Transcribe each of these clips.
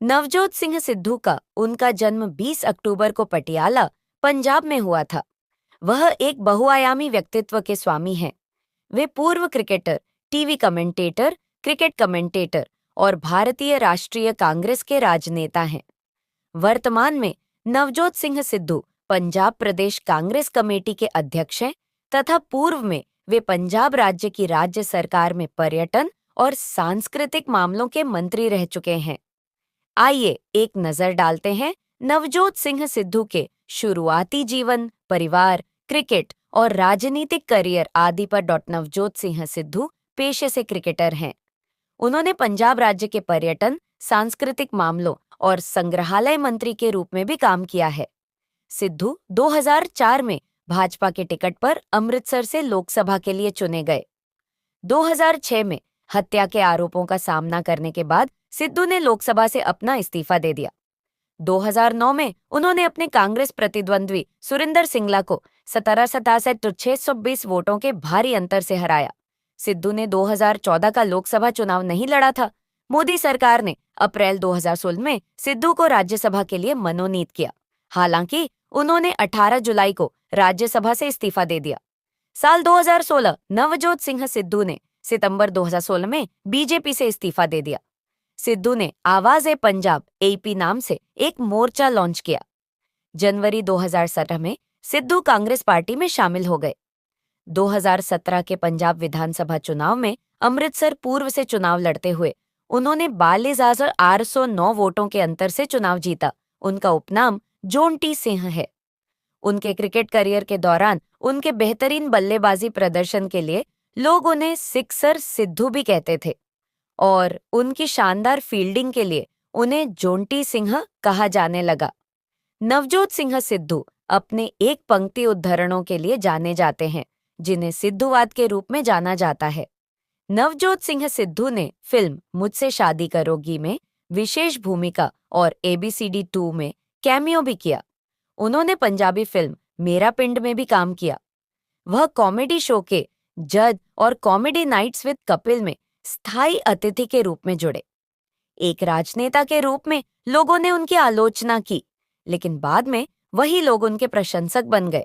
नवजोत सिंह सिद्धू का उनका जन्म 20 अक्टूबर को पटियाला, पंजाब में हुआ था। वह एक बहुआयामी व्यक्तित्व के स्वामी हैं। वे पूर्व cricketer, TV commentator, cricket commentator और भारतीय राष्ट्रीय कांग्रेस के राजनेता हैं। वर्तमान में नवजोत सिंह सिद्धू पंजाब प्रदेश कांग्रेस कमेटी के अध्यक्ष हैं तथा पूर्व में वे पंजाब राज्य की राज्य सरकार में पर्यटन और सांस्कृतिक मामलों के मंत्री रह चुके हैं। आइए एक नजर डालते हैं नवजोत सिंह सिद्धू के शुरुआती जीवन, परिवार, क्रिकेट और राजनीतिक करियर आदि पर। नवजोत सिंह सिद्धू पेशे से क्रिकेटर हैं। उन्होंने पंजाब राज्य के पर्यटन, सांस्कृतिक मामलों और संग्रहालय मंत्री के रूप में भी काम किया है। सिद्धू 2004 में भाजपा के टिकट पर अमृतसर से लोकसभा के लिए चुने गए। 2006 में हत्या के आरोपों का सामना करने के बाद सिद्धू ने लोकसभा से अपना इस्तीफा दे दिया। 2009 में उन्होंने अपने कांग्रेस प्रतिद्वंद्वी सुरिंदर सिंगला को 1767-620 वोटों के भारी अंतर से हराया। सिद्धू ने 2014 का लोकसभा चुनाव नहीं लड़ा था। मोदी सरकार ने अप्रैल 2016 में सिद्धू को राज्यसभा के लिए मनोनीत किया। हालांकि उन्होंने 18 जुलाई को राज्यसभा से इस्तीफा दे दिया। साल 2016 नवजोत सिंह सिद्धू ने सितंबर 2016 में बीजेपी से इस्तीफा दे दिया। सिद्धू ने आवाज़-ए-पंजाब (एपी) नाम से एक मोर्चा लॉन्च किया। जनवरी 2017 में सिद्धू कांग्रेस पार्टी में शामिल हो गए। 2017 के पंजाब विधानसभा चुनाव में अमृतसर पूर्व से चुनाव लड़ते हुए उन्होंने 42,809 वोटों के अंतर से चुनाव जीता। उनका उपनाम जोंटी सिंह है। उनके क्रिकेट करियर के दौरान उनके बेहतरीन बल्लेबाजी प्रदर्शन के लिए लोग उन्हें सिक्सर सिद्धू भी कहते थे और उनकी शानदार फील्डिंग के लिए उन्हें जोंटी सिंह कहा जाने लगा। नवजोत सिंह सिद्धू अपने एक पंक्ति उद्धरणों के लिए जाने जाते हैं, जिन्हें सिद्धूवाद के रूप में जाना जाता है। नवजोत सिंह सिद्धू ने फिल्म मुझसे शादी करोगी में विशेष भूमिका और ABCD 2 में कैमियो भी किया। उन्होंने पंजाबी फिल्म मेरा पिंड में भी काम किया। वह कॉमेडी शो के जज और कॉमेडी नाइट्स विद कपिल में स्थायी अतिथि के रूप में जुड़े। एक राजनेता के रूप में लोगों ने उनकी आलोचना की, लेकिन बाद में वही लोग उनके प्रशंसक बन गए।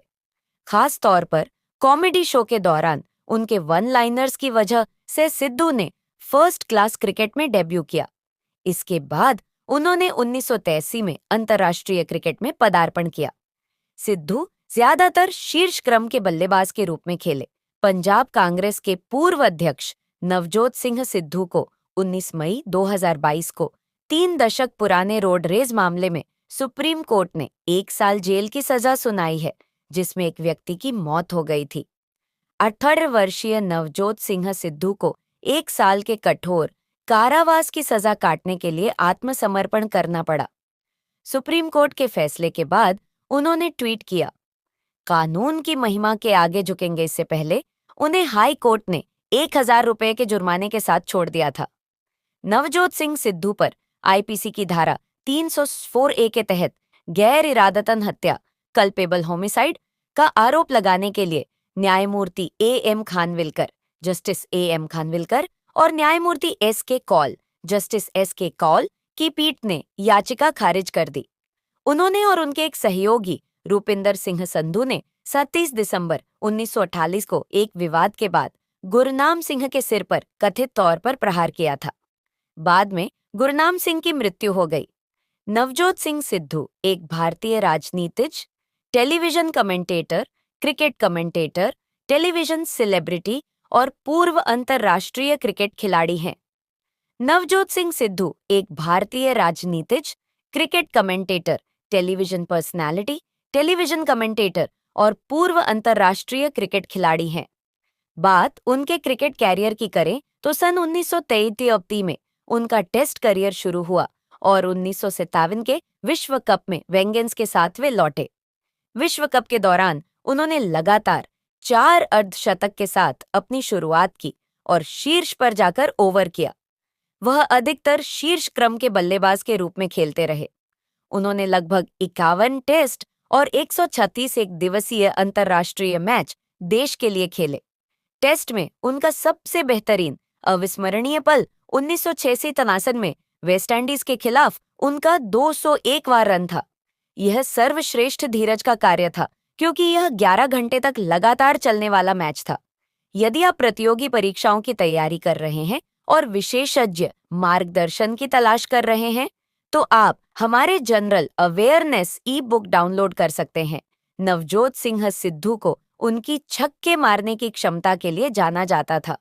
खास तौर पर कॉमेडी शो के दौरान उनके वन लाइनर्स की वजह से सिद्धू ने फर्स्ट क्लास क्रिकेट में डेब्यू किया। इसके बाद उन्होंने 1983 में अंतर्राष्ट्रीय क्रिकेट में पदार्पण किया। सिद्धू ज्यादातर शीर्ष क्रम के बल्लेबाज के रूप में खेले। पंजाब कांग्रेस के पूर्व अध्यक्ष नवजोत सिंह सिद्धू को 19 मई 2022 को 3 दशक पुराने रोड रेज मामले में सुप्रीम कोर्ट ने 1 साल जेल की सजा सुनाई है, जिसमें एक व्यक्ति की मौत हो गई थी। 18 वर्षीय नवजोत सिंह सिद्धू को 1 साल के कठोर कारावास की सजा काटने के लिए आत्मसमर्पण करना पड़ा। सुप्रीम कोर्ट के फैसले के बाद उन्होंने ट्वीट किया, कानून की महिमा के आगे झुकेंगे इससे पहले उन्हें हाई कोर्ट ने 1,000 रुपए के जुर्माने के साथ छोड़ दिया था। नवजोत सिंह सिद्धू पर IPC की धारा 304A के तहत गैर इरादतन हत्या, कल्पेबल होमिसाइड का आरोप लगाने के लिए न्यायमूर्ति AM Khanwilkar, justice AM Khanwilkar और न्यायमूर्ति SK Kaul, justice SK Kaul की पीठ ने याचिका खारिज कर दी। उन्होंने और उनके एक सहयोगी रूपिंदर सिंह संधू ने 37 दिसंबर 1948 को एक विवाद के बाद गुरनाम सिंह के सिर पर कथित तौर पर प्रहार किया था। बाद में गुरनाम सिंह की मृत्यु हो गई। नवजोत सिंह सिद्धू एक भारतीय राजनीतिज्ञ, television commentator, cricket commentator, television celebrity और पूर्व अंतर्राष्ट्रीय क्रिकेट खिलाड़ी हैं। नवजोत सिंह सिद्धू एक भारतीय राजनीतिज्ञ, cricket commentator, television personality, television commentator और पूर्व अंतर्राष्ट्रीय क्रिकेट खिलाड़ी हैं। बात उनके क्रिकेट कैरियर की करें तो सन 1933 में उनका टेस्ट करियर शुरू हुआ और 1957 के विश्व कप में वेंगन्स के साथ वे लौटे। विश्व कप के दौरान उन्होंने लगातार 4 अर्धशतक के साथ अपनी शुरुआत की और शीर्ष पर जाकर ओवर किया। वह अधिकतर शीर्ष क्रम के बल्लेबाज के रूप में खेलते रहे। उन्होंने लगभग 51 टेस्ट और 136 एक दिवसीय अंतर्राष्ट्रीय मैच देश के लिए खेले। टेस्ट में उनका सबसे बेहतरीन अविस्मरणीय पल 1986 तनासन में वेस्टइंडीज के खिलाफ उनका 201वां रन था। यह सर्वश्रेष्ठ धीरज का कार्य था क्योंकि यह 11 घंटे तक लगातार चलने वाला मैच था। यदि आप प्रतियोगी परीक्षाओं की तैयारी कर रहे हैं और विशेषज्ञ मार्गदर्शन की तलाश कर रहे हैं, तो आप हमारे जनरल अवेयरनेस ई बुक डाउनलोड कर सकते हैं। नवजोत सिंह सिद्धू को उनकी छक्के मारने की क्षमता के लिए जाना जाता था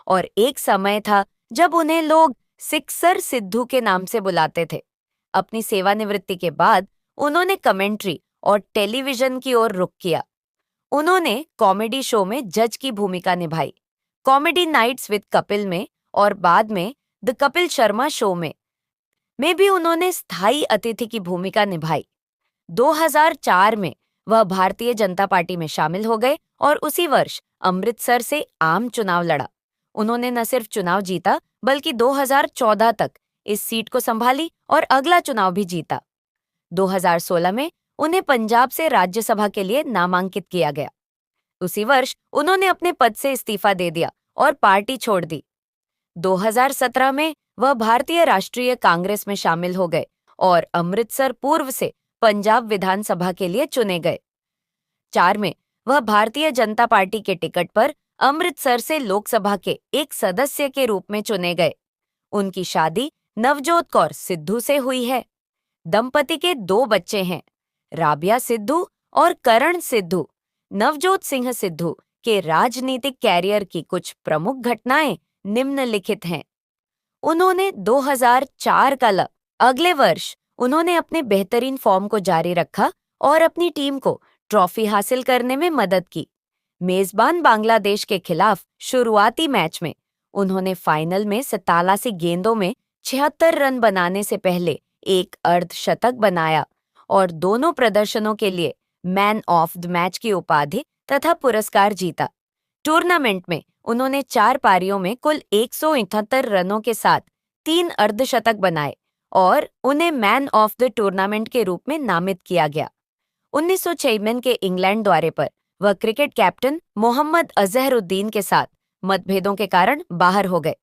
और एक समय था जब उन्हें लोग सिक्सर सिद्धू के नाम से बुलाते थे। अपनी सेवानिवृत्ति के बाद उन्होंने कमेंट्री और टेलीविजन की ओर रुख किया। उन्होंने कॉमेडी शो में जज की भूमिका निभाई, कॉमेडी नाइट्स विद कपिल में और बाद में द कपिल शर्मा शो में भी उन्होंने स्थायी अतिथि की भूमिका निभाई। 2004 में वह भारतीय जनता पार्टी में शामिल हो गए और उसी वर्ष अमृतसर से आम चुनाव लड़ा। उन्होंने न सिर्फ चुनाव जीता बल्कि 2014 तक इस सीट को संभाली और अगला चुनाव भी जीता। 2016 में उन्हें पंजाब से राज्यसभा के लिए नामांकित किया गया। उसी वर्ष उन्होंने अपने पद से इस्तीफा दे दिया और पार्टी छोड़ दी। 2017 में वह भारतीय राष्ट्रीय कांग्रेस में शामिल हो गए और अमृतसर पूर्व से पंजाब विधानसभा के लिए चुने गए। 4 में वह भारतीय जनता पार्टी के टिकट पर अमृतसर से लोकसभा के एक सदस्य के रूप में चुने गए। उनकी शादी नवजोत कौर सिद्धू से हुई है। दंपति के 2 बच्चे हैं, राबिया सिद्धू और करण सिद्धू। नवजोत सिंह सिद्धू के राजनीतिक कैरियर की कुछ प्रमुख घटनाएं निम्नलिखित हैं। उन्होंने 2004 का अगले वर्ष उन्होंने अपने बेहतरीन फॉर्म को जारी रखा और अपनी टीम को ट्रॉफी हासिल करने में मदद की। मेजबान बांग्लादेश के खिलाफ शुरुआती मैच में उन्होंने फाइनल में 87 गेंदों में 76 रन बनाने से पहले एक अर्धशतक बनाया और दोनों प्रदर्शनों के लिए मैन ऑफ द मैच की उपाधि तथा पुरस्कार जीता। टूर्नामेंट में उन्होंने 4 पारियों में कुल 178 रनों के साथ 3 अर्धशतक बनाए और उन्हें मैन ऑफ द टूर्नामेंट के रूप में नामित किया गया। 1956 के इंग्लैंड दौरे पर वह क्रिकेट कैप्टन मोहम्मद अजहरुद्दीन के साथ मतभेदों के कारण बाहर हो गए।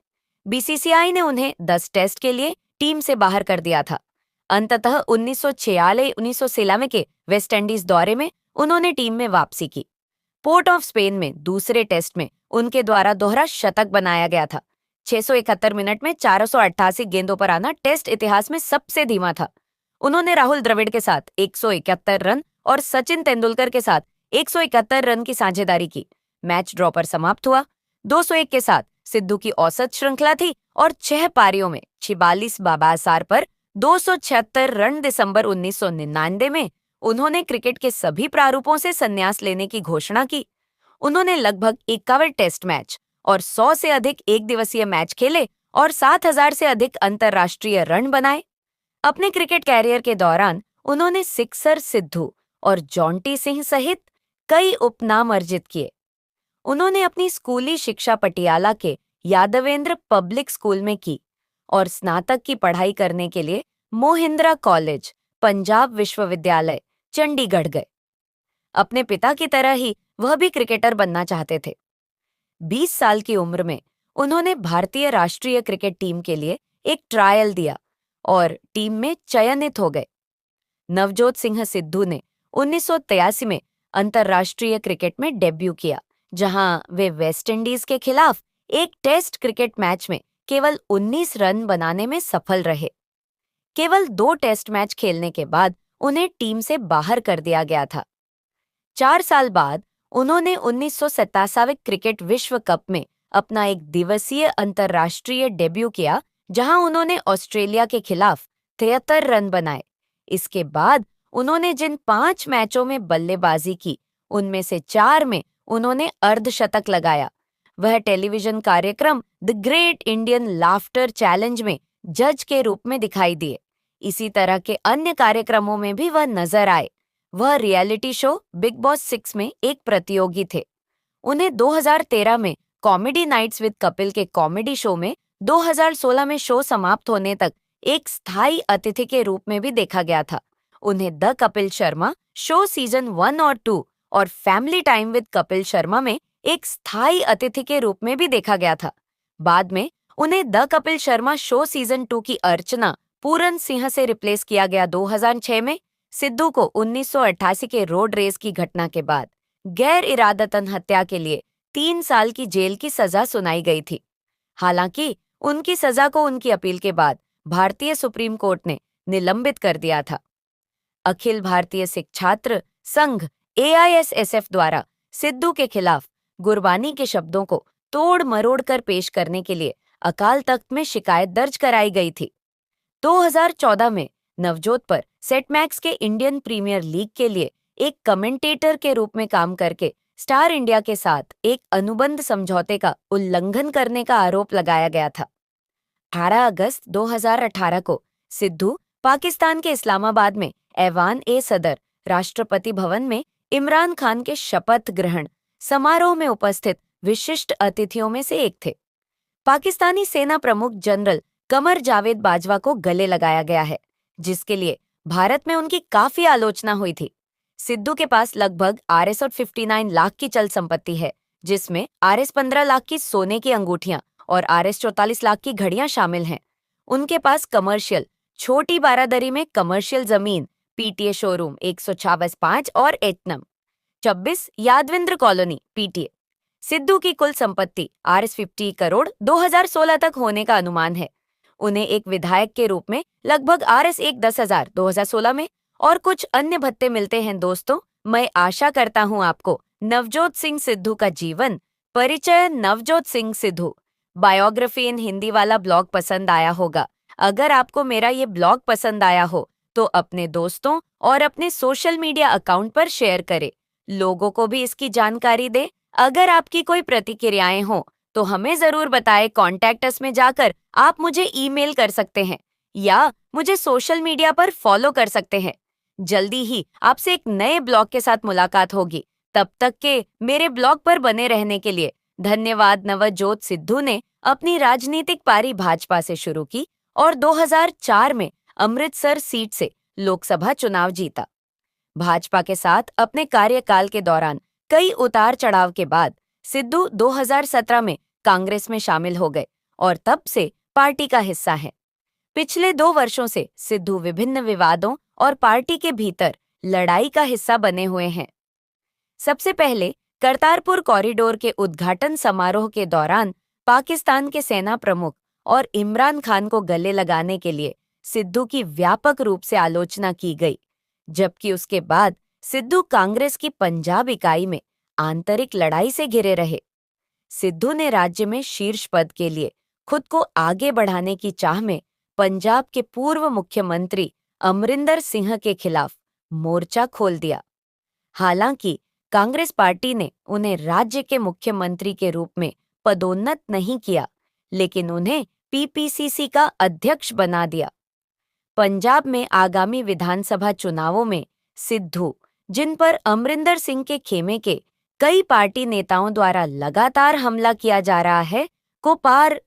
बीसीसीआई ने उन्हें 10 टेस्ट के लिए टीम से बाहर कर दिया था। अंततः 1946-1997 के वेस्टइंडीज दौरे में उन्होंने टीम में वापसी की। पोर्ट ऑफ स्पेन में दूसरे टेस्ट में उनके द्वारा दोहरा शतक बनाया गया था। 671 मिनट में 488 गेंदों पर आना टेस्ट इतिहास में सबसे धीमा था। उन्होंने राहुल द्रविड़ के साथ 171 रन और सचिन तेंदुलकर के साथ 171 रन की साझेदारी की। मैच ड्रॉ पर समाप्त हुआ। 201 के साथ सिद्धू की औसत श्रृंखला थी और 6 पारियों में 46 बाबासार पर 276 रन। दिसंबर 1999 में उन्होंने क्रिकेट के सभी प्रारूपों से संन्यास लेने की घोषणा की। उन्होंने लगभग 51 टेस्ट मैच और 100 से अधिक एक दिवसीय मैच खेले और 7000 से अधिक अंतर्राष्ट्रीय रन बनाए। अपने क्रिकेट कैरियर के दौरान उन्होंने सिक्सर सिद्धू और जॉन्टी सिंह सहित कई उपनाम अर्जित किए। उन्होंने अपनी स्कूली शिक्षा पटियाला के यादवेंद्र पब्लिक स्कूल में की और स्नातक की पढ़ाई करने के लिए मोहिंद्रा कॉलेज, पंजाब विश्वविद्यालय, चंडीगढ़ गए। अपने पिता की तरह ही वह भी क्रिकेटर बनना चाहते थे। 20 साल की उम्र में उन्होंने भारतीय राष्ट्रीय क्रिकेट टीम के लिए एक ट्रायल दिया और टीम में चयनित हो गए। नवजोत सिंह सिद्धू ने 1983 में अंतर्राष्ट्रीय क्रिकेट में डेब्यू किया, जहां वे वेस्टइंडीज के खिलाफ एक टेस्ट क्रिकेट मैच में केवल 19 रन बनाने में सफल रहे। केवल 2 टेस्ट मैच खेलने के बाद उन्हें टीम से बाहर कर दिया गया था। 4 साल बाद उन्होंने 1987 क्रिकेट विश्व कप में अपना एक दिवसीय अंतर्राष्ट्रीय डेब्यू किया, जहां उन्होंने ऑस्ट्रेलिया के खिलाफ 73 रन बनाए। इसके बाद उन्होंने जिन 5 मैचों में बल्लेबाजी की, उनमें से 4 में उन्होंने अर्धशतक लगाया। वह टेलीविजन कार्यक्रम the great Indian laughter challenge में जज के रूप में दिखाई दिए। इसी तरह के अन्य कार्यक्रमों में भी वह नजर आए। वह रियलिटी शो बिग बॉस 6 में एक प्रतियोगी थे। उन्हें 2013 में कॉमेडी नाइट्स विद कपिल के कॉमेडी शो में 2016 में शो समाप्त होने तक एक स्थायी अतिथि के रूप में भी देखा गया था। उन्हें the Kapil Sharma show season 1 और 2 और family time with Kapil Sharma में एक स्थायी अतिथि के रूप में भी देखा गया था। बाद में उन्हें the Kapil Sharma show season 2 की अर्चना पूरन सिंह से रिप्लेस किया गया। 2006 में सिद्धू को 1988 के रोड रेस की घटना के बाद गैर इरादतन हत्या के लिए 3 साल की जेल की सजा सुनाई गई थी। हालांकि उनकी सजा को उनकी अपील के बाद भारतीय सुप्रीम कोर्ट ने निलंबित कर दिया था। अखिल भारतीय सिख छात्र संघ AISSF द्वारा सिद्धू के खिलाफ गुरबानी के शब्दों को तोड़ मरोड़ कर पेश करने के लिए अकाल तख्त में शिकायत दर्ज कराई गई थी। 2014 में नवजोत पर सेटमैक्स के इंडियन प्रीमियर लीग के लिए एक कमेंटेटर के रूप में काम करके स्टार इंडिया के साथ एक अनुबंध समझौते का उल्लंघन करने का आरोप लगाया गया था। 18 अगस्त 2018 को सिद्धू पाकिस्तान के इस्लामाबाद में ऐवान-ए-सदर राष्ट्रपति भवन में इमरान खान के शपथ ग्रहण समारोह में उपस्थित विशिष्ट अतिथियों में से एक थे। पाकिस्तानी सेना प्रमुख जनरल कमर जावेद बाजवा को गले लगाया गया है, जिसके लिए भारत में उनकी काफी आलोचना हुई थी। सिद्धू के पास लगभग Rs59 लाख की चल संपत्ति है, जिसमें Rs15 लाख की सोने की अंगूठियां और Rs44 लाख की घड़ियां शामिल हैं। उनके पास कमर्शियल छोटी बारादरी में कमर्शियल जमीन, PTA शोरूम 156 और एटनम 26 यादविंद्र कॉलोनी PTA। सिद्धू की कुल संपत्ति Rs50 करोड़ 2016 तक होने का अनुमान है। उन्हें एक विधायक के रूप में लगभग Rs10,000 2016 में और कुछ अन्य भत्ते मिलते हैं। दोस्तों, मैं आशा करता हूं आपको नवजोत सिंह सिद्धू का जीवन परिचय नवजोत सिंह सिद्धू बायोग्राफी इन हिंदी वाला ब्लॉग पसंद आया होगा। अगर आपको मेरा ये ब्लॉग पसंद आया हो तो अपने दोस्तों और अपने सोशल मीडिया अकाउंट पर शेयर करें, लोगों को भी इसकी जानकारी दे। अगर आपकी कोई प्रतिक्रियाएं हो तो हमें जरूर बताएं। कॉन्टैक्ट अस में जाकर आप मुझे ईमेल कर सकते हैं या मुझे सोशल मीडिया पर फॉलो कर सकते हैं। जल्दी ही आपसे एक नए ब्लॉग के साथ मुलाकात होगी। तब तक के मेरे ब्लॉग पर बने रहने के लिए धन्यवाद। नवजोत सिद्धू ने अपनी राजनीतिक पारी भाजपा से शुरू की और 2004 में अमृतसर सीट से लोकसभा चुनाव जीता। भाजपा के साथ अपने कार्यकाल के दौरान कई उतार चढ़ाव के बाद सिद्धू 2017 में कांग्रेस में शामिल हो गए और तब से पार्टी का हिस्सा हैं। पिछले 2 वर्षों से सिद्धू विभिन्न विवादों और पार्टी के भीतर लड़ाई का हिस्सा बने हुए हैं। सबसे पहले करतारपुर कॉरिडोर के उद्घाटन समारोह के दौरान पाकिस्तान के सेना प्रमुख और इमरान खान को गले लगाने के लिए सिद्धू की व्यापक रूप से आलोचना की गई, जबकि उसके बाद सिद्धू कांग्रेस की पंजाब इकाई में आंतरिक लड़ाई से घिरे रहे। सिद्धू ने राज्य में शीर्ष पद के लिए खुद को आगे बढ़ाने की चाह में पंजाब के पूर्व मुख्यमंत्री अमरिंदर सिंह के खिलाफ मोर्चा खोल दिया। हालांकि कांग्रेस पार्टी ने उन्हें राज्य के मुख्यमंत्री के रूप में पदोन्नत नहीं किया, लेकिन उन्हें PPCC का अध्यक्ष बना दिया। पंजाब में आगामी विधानसभा चुनावों में सिद्धू, जिन पर अमरिंदर सिंह के खेमे के कई पार्टी नेताओं द्वारा लगातार हमला किया जा रहा है, को पार